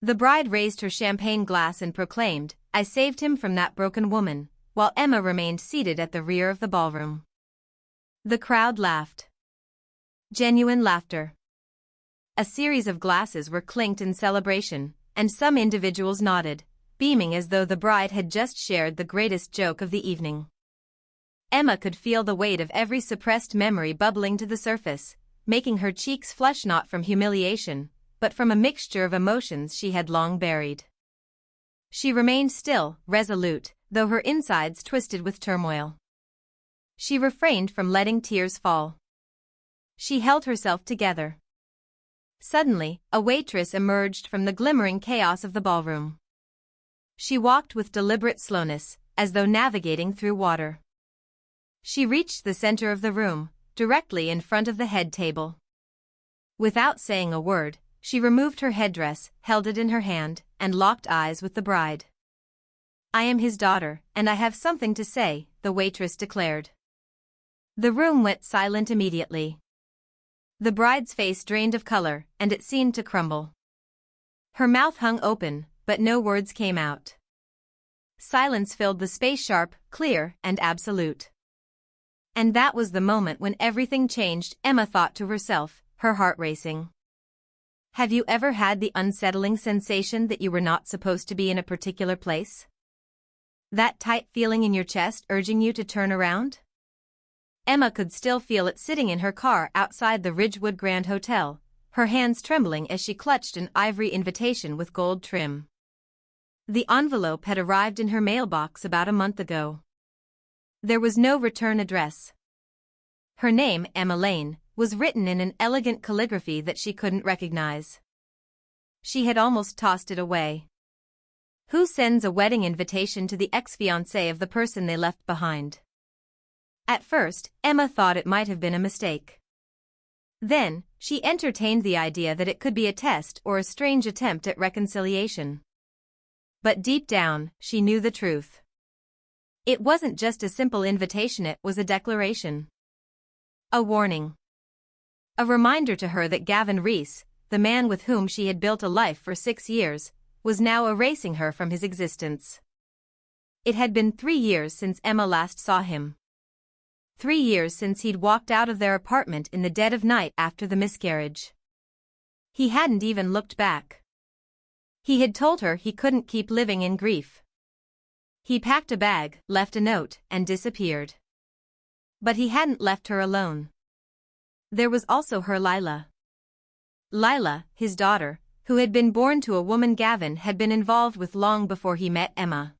The bride raised her champagne glass and proclaimed, "I saved him from that broken woman," while Emma remained seated at the rear of the ballroom. The crowd laughed. Genuine laughter. A series of glasses were clinked in celebration, and some individuals nodded, beaming as though the bride had just shared the greatest joke of the evening. Emma could feel the weight of every suppressed memory bubbling to the surface, making her cheeks flush not from humiliation, but from a mixture of emotions she had long buried. She remained still, resolute, though her insides twisted with turmoil. She refrained from letting tears fall. She held herself together. Suddenly, a waitress emerged from the glimmering chaos of the ballroom. She walked with deliberate slowness, as though navigating through water. She reached the center of the room, directly in front of the head table. Without saying a word, she removed her headdress, held it in her hand, and locked eyes with the bride. "I am his daughter, and I have something to say," the waitress declared. The room went silent immediately. The bride's face drained of color, and it seemed to crumble. Her mouth hung open, but no words came out. Silence filled the space, sharp, clear, and absolute. And that was the moment when everything changed, Emma thought to herself, her heart racing. Have you ever had the unsettling sensation that you were not supposed to be in a particular place? That tight feeling in your chest urging you to turn around? Emma could still feel it sitting in her car outside the Ridgewood Grand Hotel, her hands trembling as she clutched an ivory invitation with gold trim. The envelope had arrived in her mailbox about a month ago. There was no return address. Her name, Emma Lane, was written in an elegant calligraphy that she couldn't recognize. She had almost tossed it away. Who sends a wedding invitation to the ex-fiancé of the person they left behind? At first, Emma thought it might have been a mistake. Then, she entertained the idea that it could be a test or a strange attempt at reconciliation. But deep down, she knew the truth. It wasn't just a simple invitation, it was a declaration. A warning. A reminder to her that Gavin Reese, the man with whom she had built a life for 6 years, was now erasing her from his existence. It had been 3 years since Emma last saw him. 3 years since he'd walked out of their apartment in the dead of night after the miscarriage. He hadn't even looked back. He had told her he couldn't keep living in grief. He packed a bag, left a note, and disappeared. But he hadn't left her alone. There was also her Lila. Lila, his daughter, who had been born to a woman Gavin had been involved with long before he met Emma.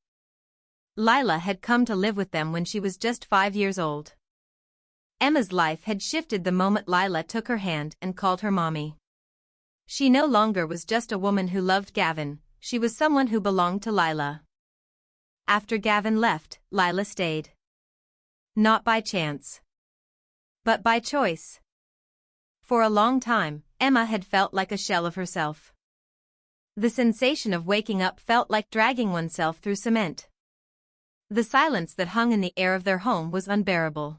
Lila had come to live with them when she was just 5 years old. Emma's life had shifted the moment Lila took her hand and called her mommy. She no longer was just a woman who loved Gavin, she was someone who belonged to Lila. After Gavin left, Lila stayed. Not by chance. But by choice. For a long time, Emma had felt like a shell of herself. The sensation of waking up felt like dragging oneself through cement. The silence that hung in the air of their home was unbearable.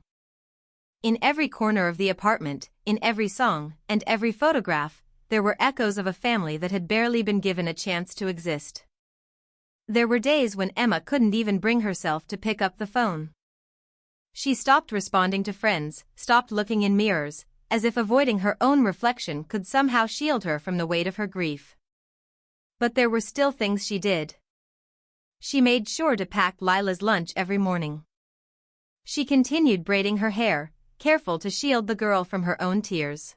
In every corner of the apartment, in every song, and every photograph, there were echoes of a family that had barely been given a chance to exist. There were days when Emma couldn't even bring herself to pick up the phone. She stopped responding to friends, stopped looking in mirrors, as if avoiding her own reflection could somehow shield her from the weight of her grief. But there were still things she did. She made sure to pack Lila's lunch every morning. She continued braiding her hair, careful to shield the girl from her own tears.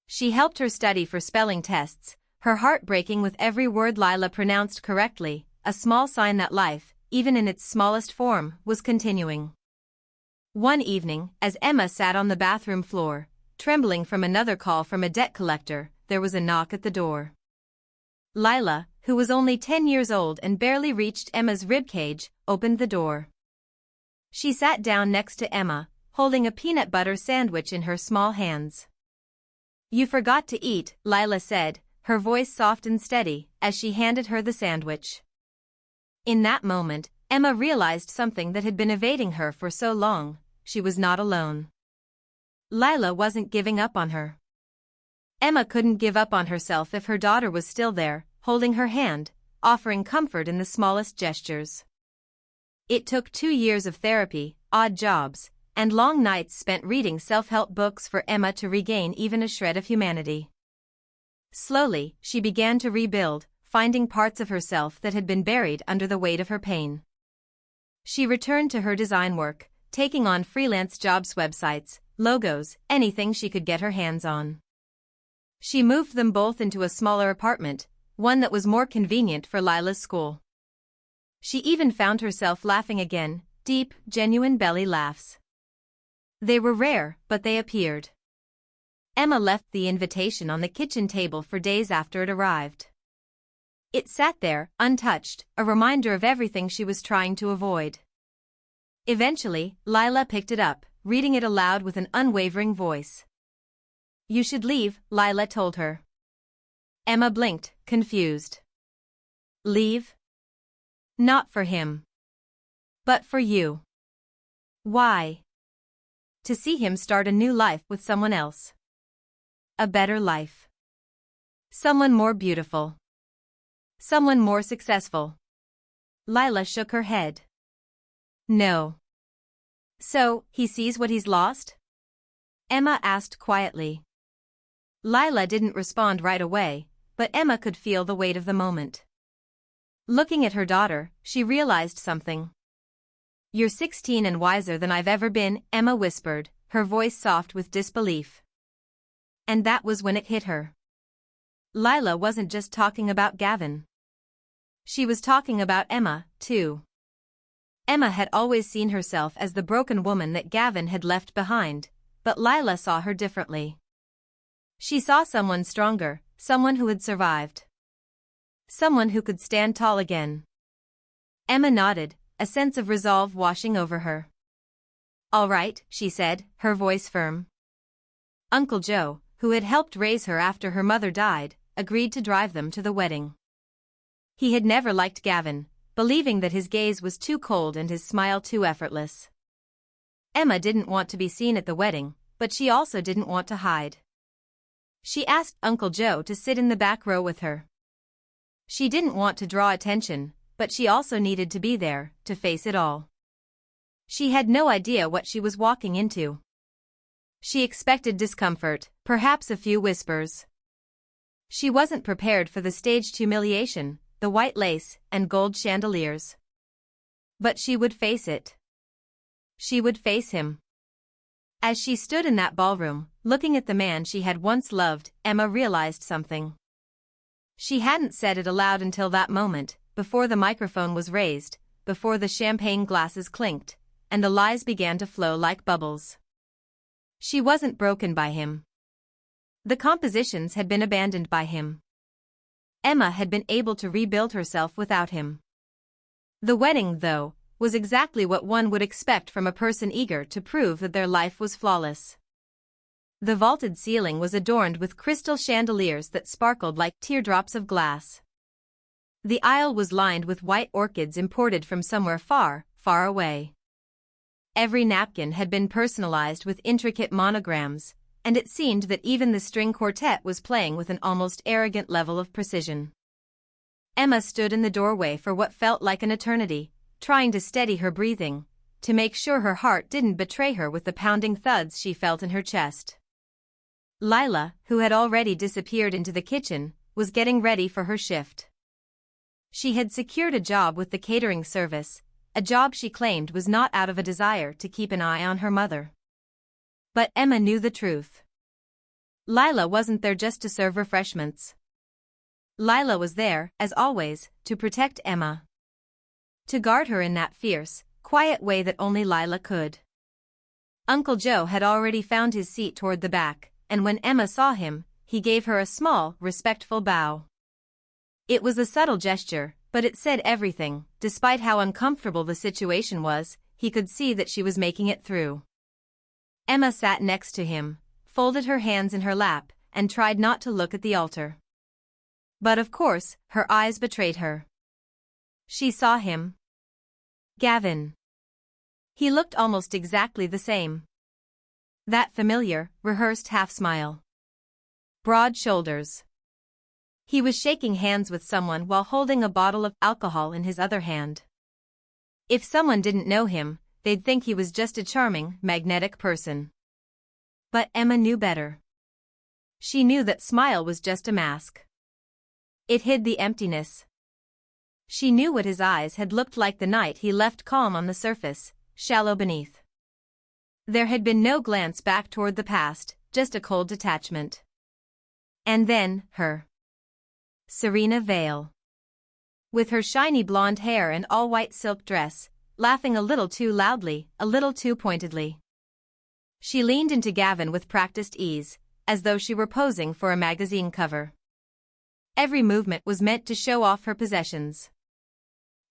She helped her study for spelling tests, her heart breaking with every word Lila pronounced correctly, a small sign that life, even in its smallest form, was continuing. One evening, as Emma sat on the bathroom floor, trembling from another call from a debt collector, there was a knock at the door. Lila, who was only 10 years old and barely reached Emma's ribcage, opened the door. She sat down next to Emma, holding a peanut butter sandwich in her small hands. "You forgot to eat," Lila said, her voice soft and steady, as she handed her the sandwich. In that moment, Emma realized something that had been evading her for so long: she was not alone. Lila wasn't giving up on her. Emma couldn't give up on herself if her daughter was still there, holding her hand, offering comfort in the smallest gestures. It took 2 years of therapy, odd jobs, and long nights spent reading self-help books for Emma to regain even a shred of humanity. Slowly, she began to rebuild, finding parts of herself that had been buried under the weight of her pain. She returned to her design work, taking on freelance jobs, websites, logos, anything she could get her hands on. She moved them both into a smaller apartment, one that was more convenient for Lila's school. She even found herself laughing again, deep, genuine belly laughs. They were rare, but they appeared. Emma left the invitation on the kitchen table for days after it arrived. It sat there, untouched, a reminder of everything she was trying to avoid. Eventually, Lila picked it up, reading it aloud with an unwavering voice. "You should leave," Lila told her. Emma blinked, confused. "Leave? Not for him. But for you." "Why?" "To see him start a new life with someone else. A better life. Someone more beautiful. Someone more successful." Lila shook her head. "No." "So, he sees what he's lost?" Emma asked quietly. Lila didn't respond right away, but Emma could feel the weight of the moment. Looking at her daughter, she realized something. "You're 16 and wiser than I've ever been," Emma whispered, her voice soft with disbelief. And that was when it hit her. Lila wasn't just talking about Gavin. She was talking about Emma, too. Emma had always seen herself as the broken woman that Gavin had left behind, but Lila saw her differently. She saw someone stronger, someone who had survived. Someone who could stand tall again. Emma nodded, a sense of resolve washing over her. "All right," she said, her voice firm. Uncle Joe, who had helped raise her after her mother died, agreed to drive them to the wedding. He had never liked Gavin, believing that his gaze was too cold and his smile too effortless. Emma didn't want to be seen at the wedding, but she also didn't want to hide. She asked Uncle Joe to sit in the back row with her. She didn't want to draw attention, but she also needed to be there, to face it all. She had no idea what she was walking into. She expected discomfort, perhaps a few whispers. She wasn't prepared for the staged humiliation, the white lace and gold chandeliers. But she would face it. She would face him. As she stood in that ballroom, looking at the man she had once loved, Emma realized something. She hadn't said it aloud until that moment, before the microphone was raised, before the champagne glasses clinked, and the lies began to flow like bubbles. She wasn't broken by him. The compositions had been abandoned by him. Emma had been able to rebuild herself without him. The wedding, though, was exactly what one would expect from a person eager to prove that their life was flawless. The vaulted ceiling was adorned with crystal chandeliers that sparkled like teardrops of glass. The aisle was lined with white orchids imported from somewhere far, far away. Every napkin had been personalized with intricate monograms, and it seemed that even the string quartet was playing with an almost arrogant level of precision. Emma stood in the doorway for what felt like an eternity, trying to steady her breathing, to make sure her heart didn't betray her with the pounding thuds she felt in her chest. Lila, who had already disappeared into the kitchen, was getting ready for her shift. She had secured a job with the catering service, a job she claimed was not out of a desire to keep an eye on her mother. But Emma knew the truth. Lila wasn't there just to serve refreshments. Lila was there, as always, to protect Emma. To guard her in that fierce, quiet way that only Lila could. Uncle Joe had already found his seat toward the back, and when Emma saw him, he gave her a small, respectful bow. It was a subtle gesture, but it said everything. Despite how uncomfortable the situation was, he could see that she was making it through. Emma sat next to him, folded her hands in her lap, and tried not to look at the altar. But of course, her eyes betrayed her. She saw him. Gavin. He looked almost exactly the same. That familiar, rehearsed half-smile. Broad shoulders. He was shaking hands with someone while holding a bottle of alcohol in his other hand. If someone didn't know him, they'd think he was just a charming, magnetic person. But Emma knew better. She knew that smile was just a mask. It hid the emptiness. She knew what his eyes had looked like the night he left, calm on the surface, shallow beneath. There had been no glance back toward the past, just a cold detachment. And then, her. Serena Vale. With her shiny blonde hair and all-white silk dress, laughing a little too loudly, a little too pointedly. She leaned into Gavin with practiced ease, as though she were posing for a magazine cover. Every movement was meant to show off her possessions.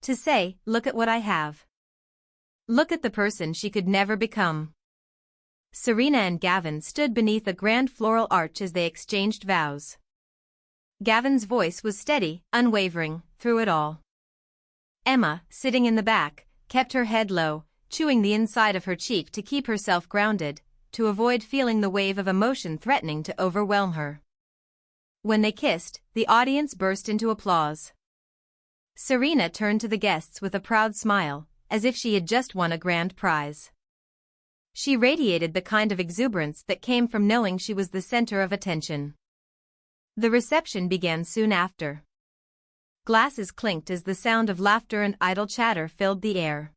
To say, look at what I have. Look at the person she could never become. Serena and Gavin stood beneath a grand floral arch as they exchanged vows. Gavin's voice was steady, unwavering, through it all. Emma, sitting in the back, kept her head low, chewing the inside of her cheek to keep herself grounded, to avoid feeling the wave of emotion threatening to overwhelm her. When they kissed, the audience burst into applause. Serena turned to the guests with a proud smile, as if she had just won a grand prize. She radiated the kind of exuberance that came from knowing she was the center of attention. The reception began soon after. Glasses clinked as the sound of laughter and idle chatter filled the air.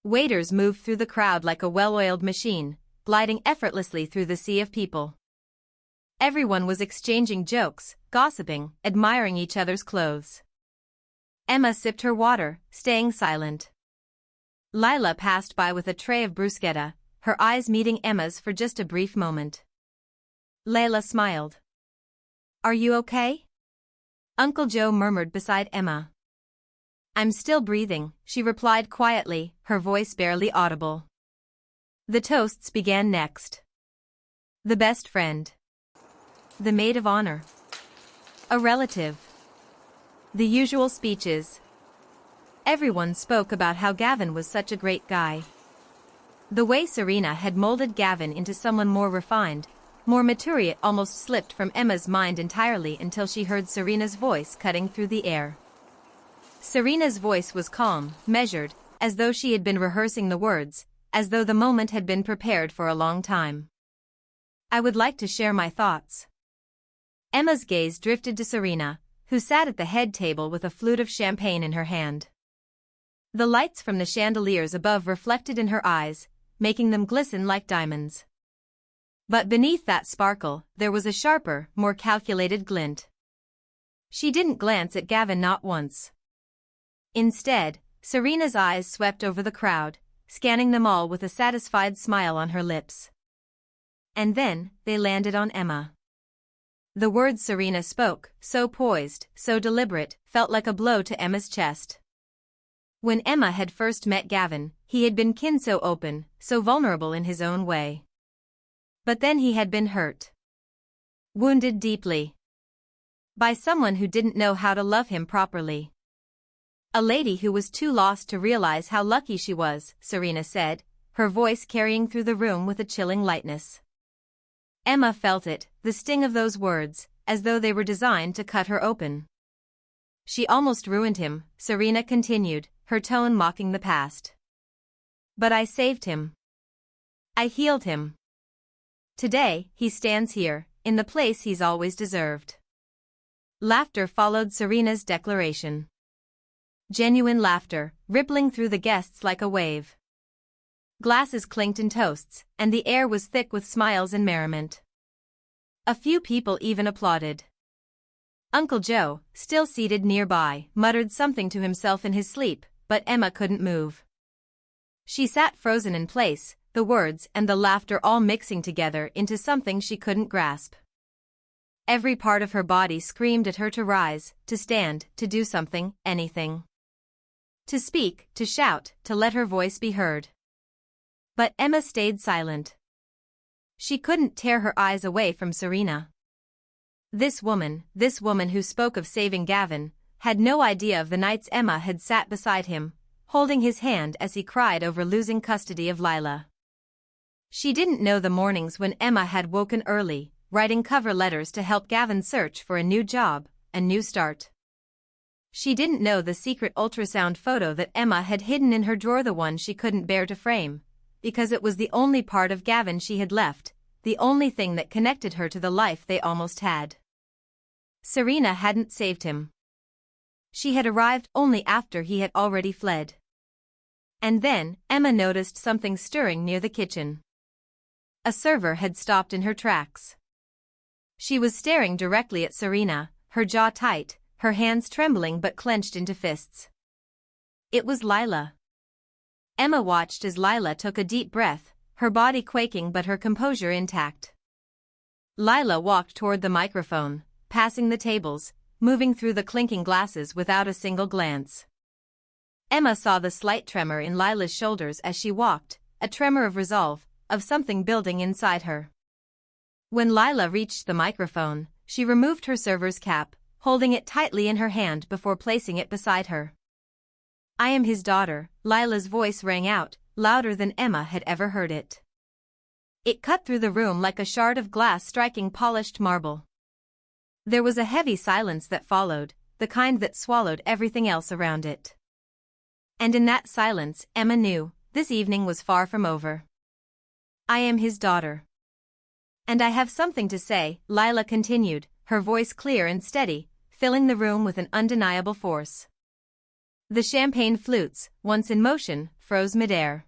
Waiters moved through the crowd like a well-oiled machine, gliding effortlessly through the sea of people. Everyone was exchanging jokes, gossiping, admiring each other's clothes. Emma sipped her water, staying silent. Lila passed by with a tray of bruschetta, her eyes meeting Emma's for just a brief moment. Layla smiled. "Are you okay?" Uncle Joe murmured beside Emma. "I'm still breathing," she replied quietly, her voice barely audible. The toasts began next. The best friend. The maid of honor. A relative. The usual speeches. Everyone spoke about how Gavin was such a great guy. The way Serena had molded Gavin into someone more refined, more mature. It almost slipped from Emma's mind entirely until she heard Serena's voice cutting through the air. Serena's voice was calm, measured, as though she had been rehearsing the words, as though the moment had been prepared for a long time. "I would like to share my thoughts." Emma's gaze drifted to Serena, who sat at the head table with a flute of champagne in her hand. The lights from the chandeliers above reflected in her eyes, making them glisten like diamonds. But beneath that sparkle, there was a sharper, more calculated glint. She didn't glance at Gavin, not once. Instead, Serena's eyes swept over the crowd, scanning them all with a satisfied smile on her lips. And then, they landed on Emma. The words Serena spoke, so poised, so deliberate, felt like a blow to Emma's chest. When Emma had first met Gavin, he had been so open, so vulnerable in his own way. But then he had been hurt. Wounded deeply. By someone who didn't know how to love him properly. A lady who was too lost to realize how lucky she was, Serena said, her voice carrying through the room with a chilling lightness. Emma felt it, the sting of those words, as though they were designed to cut her open. "She almost ruined him," Serena continued, her tone mocking the past. "But I saved him. I healed him. Today, he stands here, in the place he's always deserved." Laughter followed Serena's declaration. Genuine laughter, rippling through the guests like a wave. Glasses clinked in toasts, and the air was thick with smiles and merriment. A few people even applauded. Uncle Joe, still seated nearby, muttered something to himself in his sleep, but Emma couldn't move. She sat frozen in place, the words and the laughter all mixing together into something she couldn't grasp. Every part of her body screamed at her to rise, to stand, to do something, anything. To speak, to shout, to let her voice be heard. But Emma stayed silent. She couldn't tear her eyes away from Serena. This woman who spoke of saving Gavin, had no idea of the nights Emma had sat beside him, holding his hand as he cried over losing custody of Lila. She didn't know the mornings when Emma had woken early, writing cover letters to help Gavin search for a new job, a new start. She didn't know the secret ultrasound photo that Emma had hidden in her drawer, the one she couldn't bear to frame, because it was the only part of Gavin she had left, the only thing that connected her to the life they almost had. Serena hadn't saved him. She had arrived only after he had already fled. And then, Emma noticed something stirring near the kitchen. A server had stopped in her tracks. She was staring directly at Serena, her jaw tight, her hands trembling but clenched into fists. It was Lila. Emma watched as Lila took a deep breath, her body quaking but her composure intact. Lila walked toward the microphone, passing the tables, moving through the clinking glasses without a single glance. Emma saw the slight tremor in Lila's shoulders as she walked, a tremor of resolve, of something building inside her. When Lila reached the microphone, she removed her server's cap, holding it tightly in her hand before placing it beside her. "I am his daughter," Lila's voice rang out, louder than Emma had ever heard it. It cut through the room like a shard of glass striking polished marble. There was a heavy silence that followed, the kind that swallowed everything else around it. And in that silence, Emma knew, this evening was far from over. "I am his daughter. And I have something to say," Lila continued, her voice clear and steady, filling the room with an undeniable force. The champagne flutes, once in motion, froze midair.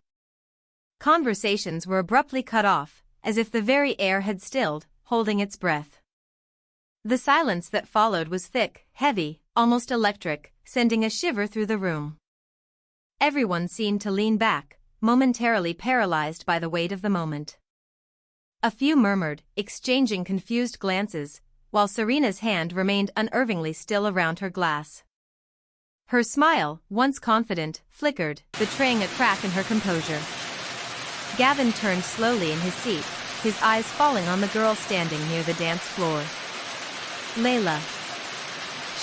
Conversations were abruptly cut off, as if the very air had stilled, holding its breath. The silence that followed was thick, heavy, almost electric, sending a shiver through the room. Everyone seemed to lean back, momentarily paralyzed by the weight of the moment. A few murmured, exchanging confused glances, while Serena's hand remained unervingly still around her glass. Her smile, once confident, flickered, betraying a crack in her composure. Gavin turned slowly in his seat, his eyes falling on the girl standing near the dance floor. Layla.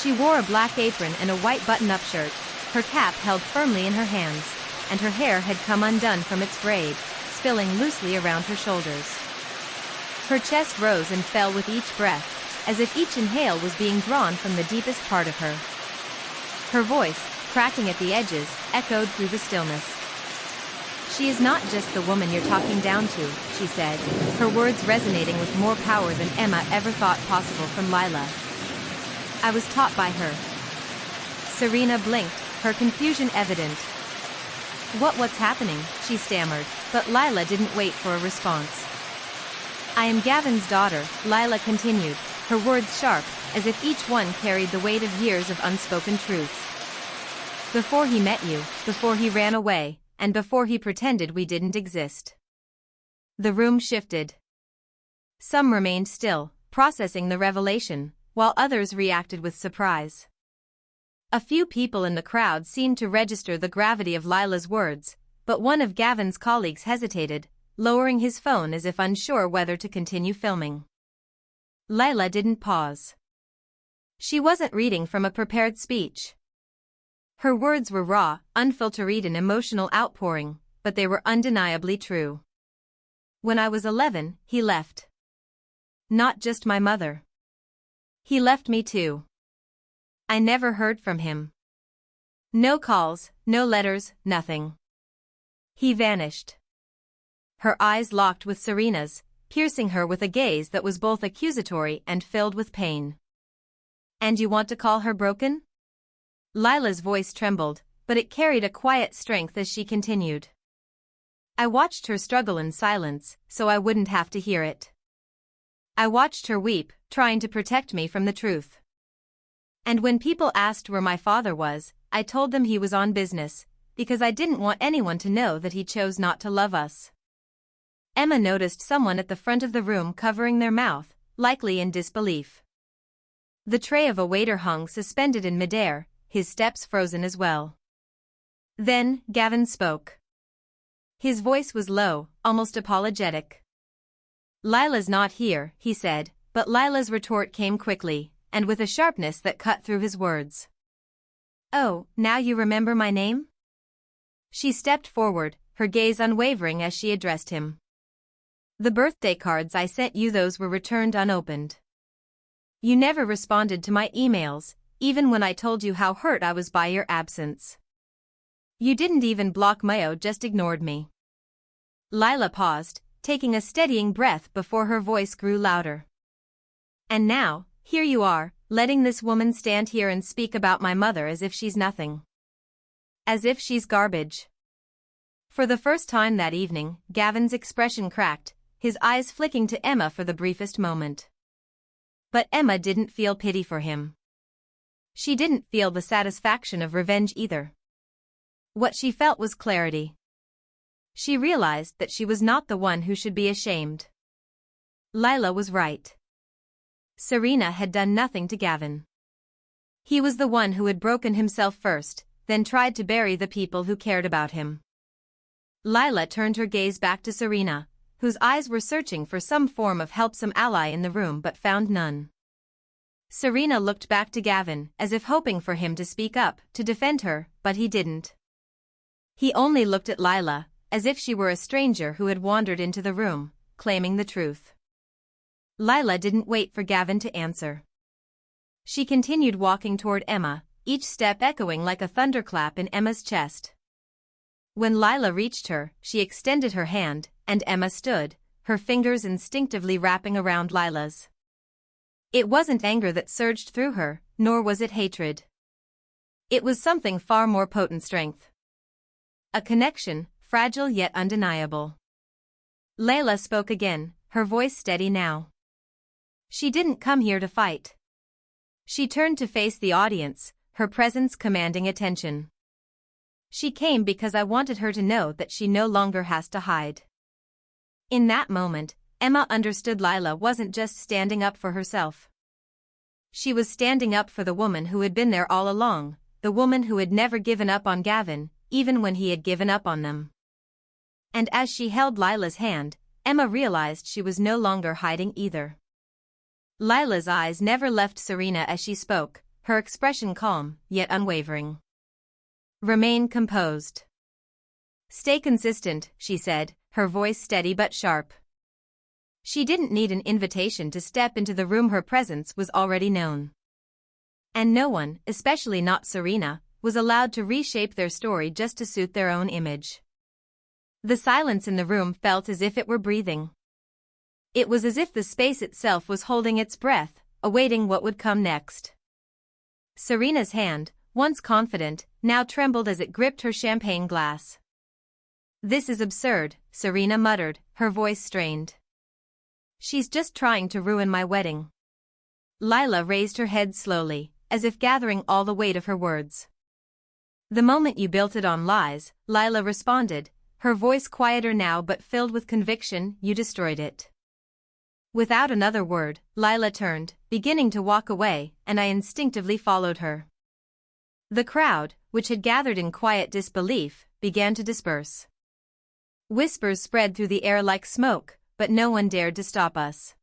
She wore a black apron and a white button-up shirt, her cap held firmly in her hands, and her hair had come undone from its braid, spilling loosely around her shoulders. Her chest rose and fell with each breath, as if each inhale was being drawn from the deepest part of her. Her voice, cracking at the edges, echoed through the stillness. "She is not just the woman you're talking down to," she said, her words resonating with more power than Emma ever thought possible from Lila. "I was taught by her." Serena blinked, her confusion evident. What's happening?" she stammered, but Lila didn't wait for a response. "I am Gavin's daughter," Lila continued, her words sharp, as if each one carried the weight of years of unspoken truths. "Before he met you, before he ran away, and before he pretended we didn't exist." The room shifted. Some remained still, processing the revelation, while others reacted with surprise. A few people in the crowd seemed to register the gravity of Lila's words, but one of Gavin's colleagues hesitated, lowering his phone as if unsure whether to continue filming. Lila didn't pause. She wasn't reading from a prepared speech. Her words were raw, unfiltered, an emotional outpouring, but they were undeniably true. "When I was 11, he left. Not just my mother. He left me too. I never heard from him. No calls, no letters, nothing. He vanished." Her eyes locked with Serena's, piercing her with a gaze that was both accusatory and filled with pain. "And you want to call her broken?" Lila's voice trembled, but it carried a quiet strength as she continued. "I watched her struggle in silence, so I wouldn't have to hear it. I watched her weep, trying to protect me from the truth. And when people asked where my father was, I told them he was on business, because I didn't want anyone to know that he chose not to love us." Emma noticed someone at the front of the room covering their mouth, likely in disbelief. The tray of a waiter hung suspended in midair, his steps frozen as well. Then, Gavin spoke. His voice was low, almost apologetic. "Lila's not here," he said, but Lila's retort came quickly, and with a sharpness that cut through his words. "Oh, now you remember my name?" She stepped forward, her gaze unwavering as she addressed him. "The birthday cards I sent you, those were returned unopened." You never responded to my emails, even when I told you how hurt I was by your absence. You didn't even block Mayo, just ignored me. Lila paused, taking a steadying breath before her voice grew louder. And now, here you are, letting this woman stand here and speak about my mother as if she's nothing. As if she's garbage. For the first time that evening, Gavin's expression cracked, his eyes flicking to Emma for the briefest moment. But Emma didn't feel pity for him. She didn't feel the satisfaction of revenge either. What she felt was clarity. She realized that she was not the one who should be ashamed. Lila was right. Serena had done nothing to Gavin. He was the one who had broken himself first, then tried to bury the people who cared about him. Lila turned her gaze back to Serena, whose eyes were searching for some form of helpsome ally in the room but found none. Serena looked back to Gavin as if hoping for him to speak up, to defend her, but he didn't. He only looked at Lila, as if she were a stranger who had wandered into the room, claiming the truth. Lila didn't wait for Gavin to answer. She continued walking toward Emma, each step echoing like a thunderclap in Emma's chest. When Lila reached her, she extended her hand, and Emma stood, her fingers instinctively wrapping around Lila's. It wasn't anger that surged through her, nor was it hatred. It was something far more potent: strength. A connection, fragile yet undeniable. Layla spoke again, her voice steady now. She didn't come here to fight. She turned to face the audience, her presence commanding attention. She came because I wanted her to know that she no longer has to hide. In that moment, Emma understood Lila wasn't just standing up for herself. She was standing up for the woman who had been there all along, the woman who had never given up on Gavin, even when he had given up on them. And as she held Lila's hand, Emma realized she was no longer hiding either. Lila's eyes never left Serena as she spoke, her expression calm, yet unwavering. Remain composed. Stay consistent, she said, her voice steady but sharp. She didn't need an invitation to step into the room, her presence was already known. And no one, especially not Serena, was allowed to reshape their story just to suit their own image. The silence in the room felt as if it were breathing. It was as if the space itself was holding its breath, awaiting what would come next. Serena's hand, once confident, now trembled as it gripped her champagne glass. This is absurd, Serena muttered, her voice strained. She's just trying to ruin my wedding. Lila raised her head slowly, as if gathering all the weight of her words. The moment you built it on lies, Lila responded, her voice quieter now but filled with conviction, you destroyed it. Without another word, Lila turned, beginning to walk away, and I instinctively followed her. The crowd, which had gathered in quiet disbelief, began to disperse. Whispers spread through the air like smoke, but no one dared to stop us.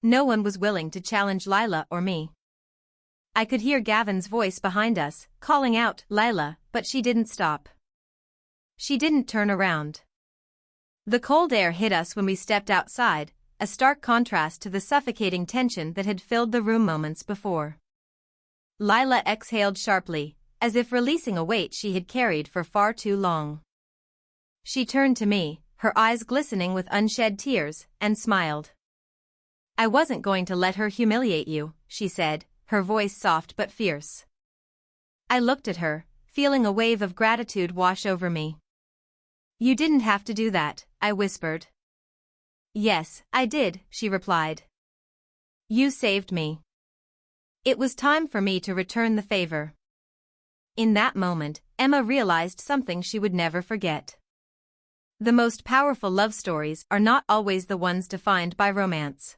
No one was willing to challenge Lila or me. I could hear Gavin's voice behind us, calling out, Lila, but she didn't stop. She didn't turn around. The cold air hit us when we stepped outside, a stark contrast to the suffocating tension that had filled the room moments before. Lila exhaled sharply, as if releasing a weight she had carried for far too long. She turned to me, her eyes glistening with unshed tears, and smiled. I wasn't going to let her humiliate you, she said, her voice soft but fierce. I looked at her, feeling a wave of gratitude wash over me. You didn't have to do that, I whispered. Yes, I did, she replied. You saved me. It was time for me to return the favor. In that moment, Emma realized something she would never forget. The most powerful love stories are not always the ones defined by romance.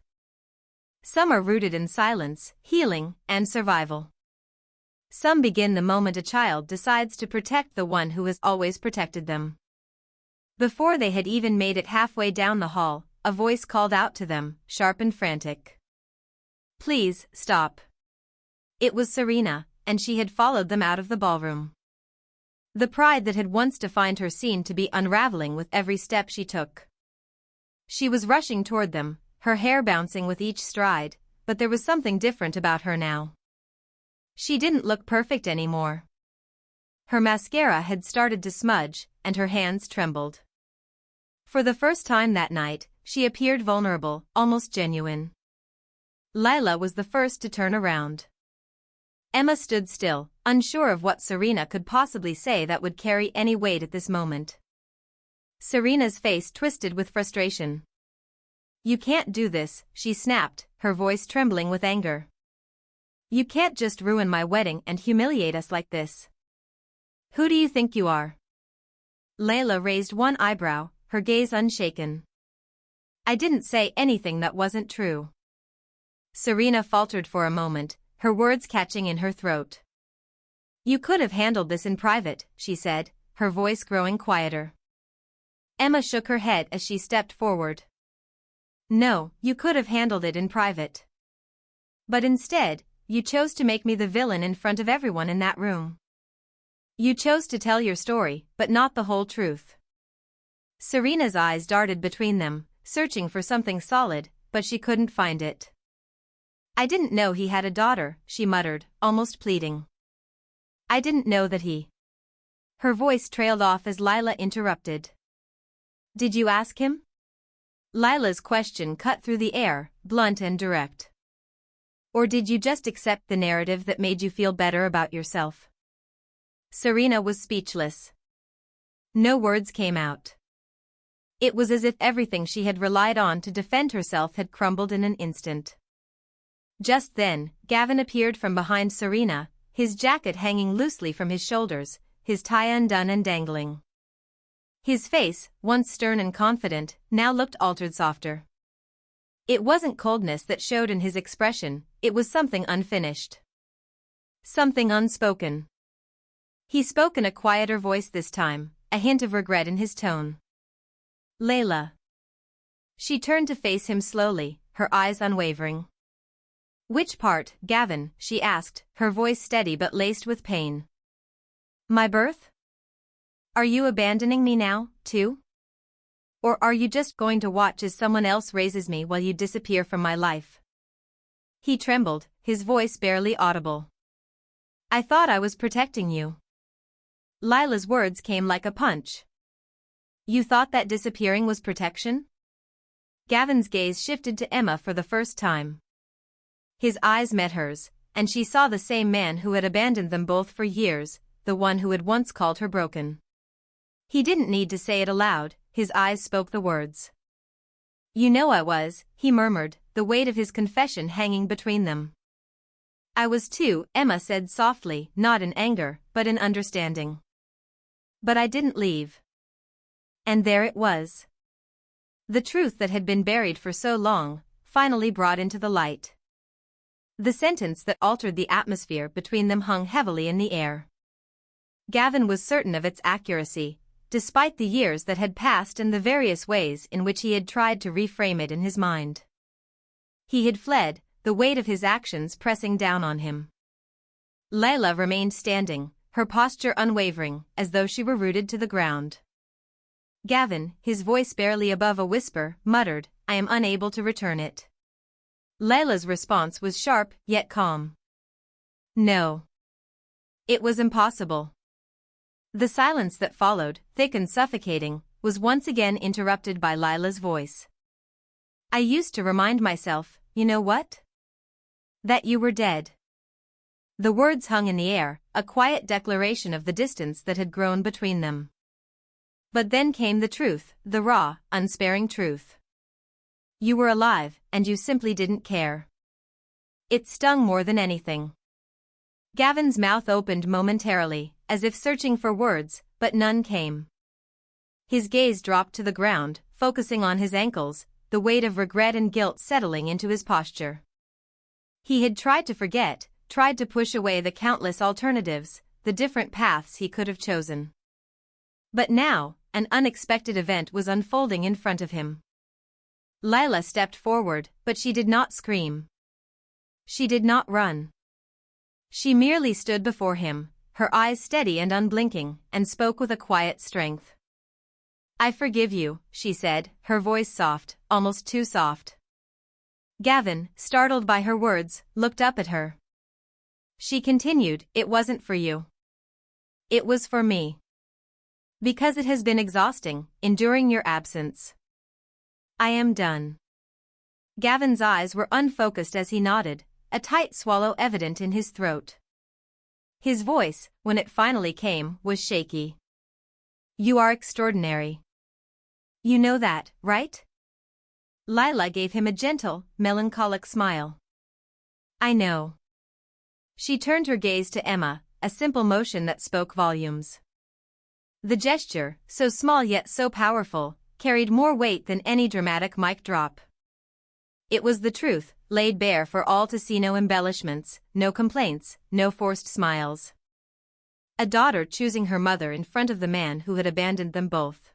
Some are rooted in silence, healing, and survival. Some begin the moment a child decides to protect the one who has always protected them. Before they had even made it halfway down the hall, a voice called out to them, sharp and frantic. Please, stop. It was Serena, and she had followed them out of the ballroom. The pride that had once defined her seemed to be unraveling with every step she took. She was rushing toward them, her hair bouncing with each stride, but there was something different about her now. She didn't look perfect anymore. Her mascara had started to smudge, and her hands trembled. For the first time that night, she appeared vulnerable, almost genuine. Lila was the first to turn around. Emma stood still, unsure of what Serena could possibly say that would carry any weight at this moment. Serena's face twisted with frustration. "You can't do this," she snapped, her voice trembling with anger. "You can't just ruin my wedding and humiliate us like this. Who do you think you are?" Layla raised one eyebrow, her gaze unshaken. "I didn't say anything that wasn't true." Serena faltered for a moment, her words catching in her throat. "You could have handled this in private," she said, her voice growing quieter. Emma shook her head as she stepped forward. "No, you could have handled it in private. But instead, you chose to make me the villain in front of everyone in that room. You chose to tell your story, but not the whole truth." Serena's eyes darted between them, searching for something solid, but she couldn't find it. "I didn't know he had a daughter," she muttered, almost pleading. "I didn't know that he—" Her voice trailed off as Lila interrupted. "Did you ask him?" Lila's question cut through the air, blunt and direct. "Or did you just accept the narrative that made you feel better about yourself?" Serena was speechless. No words came out. It was as if everything she had relied on to defend herself had crumbled in an instant. Just then, Gavin appeared from behind Serena, his jacket hanging loosely from his shoulders, his tie undone and dangling. His face, once stern and confident, now looked altered softer. It wasn't coldness that showed in his expression, it was something unfinished. Something unspoken. He spoke in a quieter voice this time, a hint of regret in his tone. "Layla." She turned to face him slowly, her eyes unwavering. "Which part, Gavin?" she asked, her voice steady but laced with pain. "My birth? Are you abandoning me now, too? Or are you just going to watch as someone else raises me while you disappear from my life?" He trembled, his voice barely audible. "I thought I was protecting you." Lila's words came like a punch. "You thought that disappearing was protection?" Gavin's gaze shifted to Emma for the first time. His eyes met hers, and she saw the same man who had abandoned them both for years, the one who had once called her broken. He didn't need to say it aloud, his eyes spoke the words. "You know I was," he murmured, the weight of his confession hanging between them. "I was too," Emma said softly, not in anger, but in understanding. "But I didn't leave." And there it was. The truth that had been buried for so long, finally brought into the light. The sentence that altered the atmosphere between them hung heavily in the air. Gavin was certain of its accuracy, despite the years that had passed and the various ways in which he had tried to reframe it in his mind. He had fled, the weight of his actions pressing down on him. Layla remained standing, her posture unwavering, as though she were rooted to the ground. Gavin, his voice barely above a whisper, muttered, "I am unable to return it." Layla's response was sharp, yet calm. "No. It was impossible." The silence that followed, thick and suffocating, was once again interrupted by Lila's voice. "I used to remind myself, you know what? That you were dead." The words hung in the air, a quiet declaration of the distance that had grown between them. But then came the truth, the raw, unsparing truth. You were alive, and you simply didn't care. It stung more than anything. Gavin's mouth opened momentarily, as if searching for words, but none came. His gaze dropped to the ground, focusing on his ankles, the weight of regret and guilt settling into his posture. He had tried to forget, tried to push away the countless alternatives, the different paths he could have chosen. But now, an unexpected event was unfolding in front of him. Lila stepped forward, but she did not scream. She did not run. She merely stood before him, her eyes steady and unblinking, and spoke with a quiet strength. "I forgive you," she said, her voice soft, almost too soft. Gavin, startled by her words, looked up at her. She continued, "It wasn't for you. It was for me. Because it has been exhausting, enduring your absence. I am done." Gavin's eyes were unfocused as he nodded, a tight swallow evident in his throat. His voice, when it finally came, was shaky. "You are extraordinary. You know that, right?" Lila gave him a gentle, melancholic smile. "I know." She turned her gaze to Emma, a simple motion that spoke volumes. The gesture, so small yet so powerful, carried more weight than any dramatic mic drop. It was the truth, laid bare for all to see, no embellishments, no complaints, no forced smiles. A daughter choosing her mother in front of the man who had abandoned them both.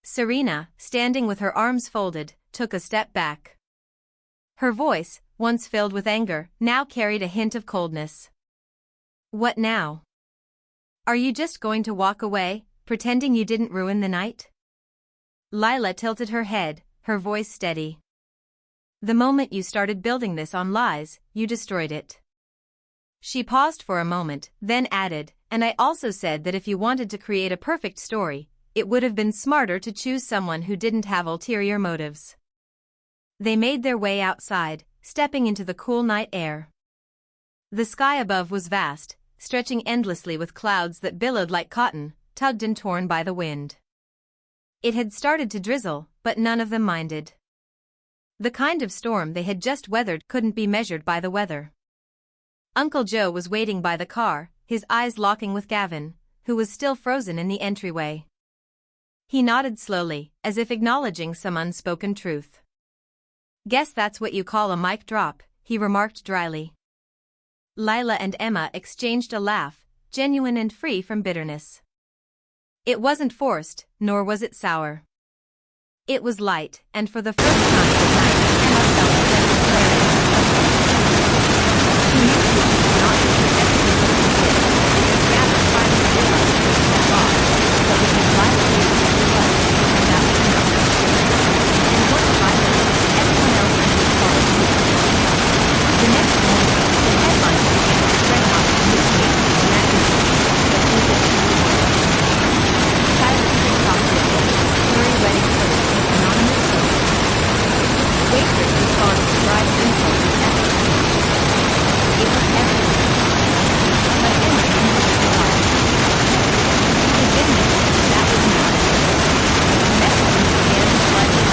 Serena, standing with her arms folded, took a step back. Her voice, once filled with anger, now carried a hint of coldness. "What now? Are you just going to walk away, pretending you didn't ruin the night?" Lila tilted her head, her voice steady. "The moment you started building this on lies, you destroyed it." She paused for a moment, then added, "And I also said that if you wanted to create a perfect story, it would have been smarter to choose someone who didn't have ulterior motives." They made their way outside, stepping into the cool night air. The sky above was vast, stretching endlessly with clouds that billowed like cotton, tugged and torn by the wind. It had started to drizzle, but none of them minded. The kind of storm they had just weathered couldn't be measured by the weather. Uncle Joe was waiting by the car, his eyes locking with Gavin, who was still frozen in the entryway. He nodded slowly, as if acknowledging some unspoken truth. "Guess that's what you call a mic drop," he remarked dryly. Lila and Emma exchanged a laugh, genuine and free from bitterness. It wasn't forced, nor was it sour. It was light, and for the first time that night, Emma felt a sense of clarity. She knew she was not to protect herself because Gavin finally realized that she was lost, but because Lila knew that she was, and that was enough. And once Lila knew, everyone else knew to follow suit. The next morning, the headlines began to spread out in newspapers and magazines, but who did it? Silent TikTok videos, blurry wedding photos, anonymous posts. Waitress responds to bribe insult with ethics. It was everything. But Emma didn't realize. She had been there, that was enough. Messages began to flood in.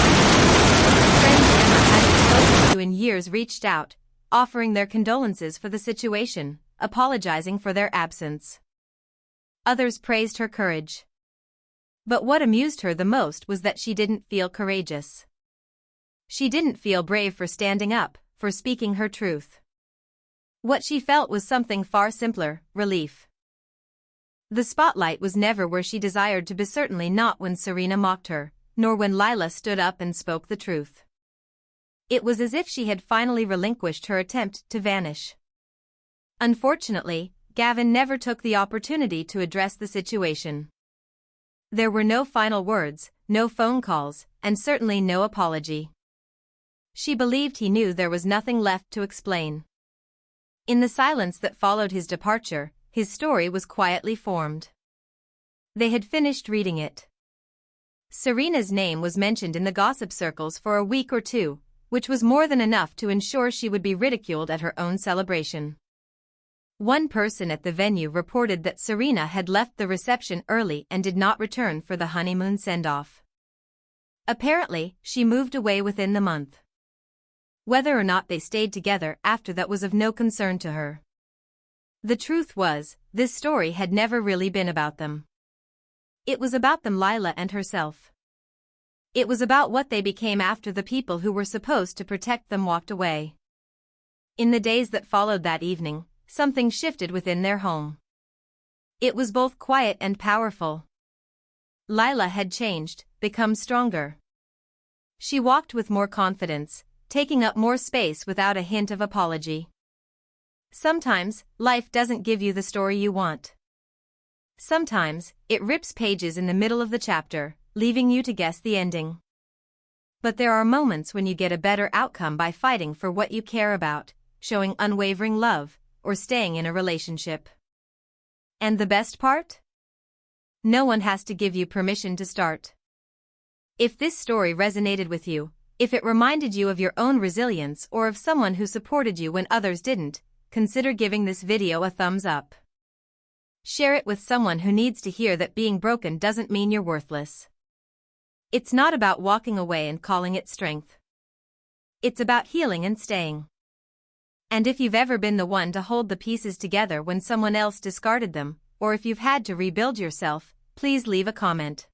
Friends Emma hadn't spoken to in years reached out, offering their condolences for the situation, apologizing for their absence. Others praised her courage. But what amused her the most was that she didn't feel courageous. She didn't feel brave for standing up, for speaking her truth. What she felt was something far simpler, relief. The spotlight was never where she desired to be, certainly not when Serena mocked her, nor when Lila stood up and spoke the truth. It was as if she had finally relinquished her attempt to vanish. Unfortunately, Gavin never took the opportunity to address the situation. There were no final words, no phone calls, and certainly no apology. She believed he knew there was nothing left to explain. In the silence that followed his departure, his story was quietly formed. They had finished reading it. Serena's name was mentioned in the gossip circles for a week or two, which was more than enough to ensure she would be ridiculed at her own celebration. One person at the venue reported that Serena had left the reception early and did not return for the honeymoon send-off. Apparently, she moved away within the month. Whether or not they stayed together after that was of no concern to her. The truth was, this story had never really been about them. It was about them, Lila and herself. It was about what they became after the people who were supposed to protect them walked away. In the days that followed that evening, something shifted within their home. It was both quiet and powerful. Lila had changed, become stronger. She walked with more confidence, taking up more space without a hint of apology. Sometimes, life doesn't give you the story you want. Sometimes, it rips pages in the middle of the chapter, leaving you to guess the ending. But there are moments when you get a better outcome by fighting for what you care about, showing unwavering love, or staying in a relationship. And the best part? No one has to give you permission to start. If this story resonated with you, if it reminded you of your own resilience or of someone who supported you when others didn't, consider giving this video a thumbs up. Share it with someone who needs to hear that being broken doesn't mean you're worthless. It's not about walking away and calling it strength. It's about healing and staying. And if you've ever been the one to hold the pieces together when someone else discarded them, or if you've had to rebuild yourself, please leave a comment.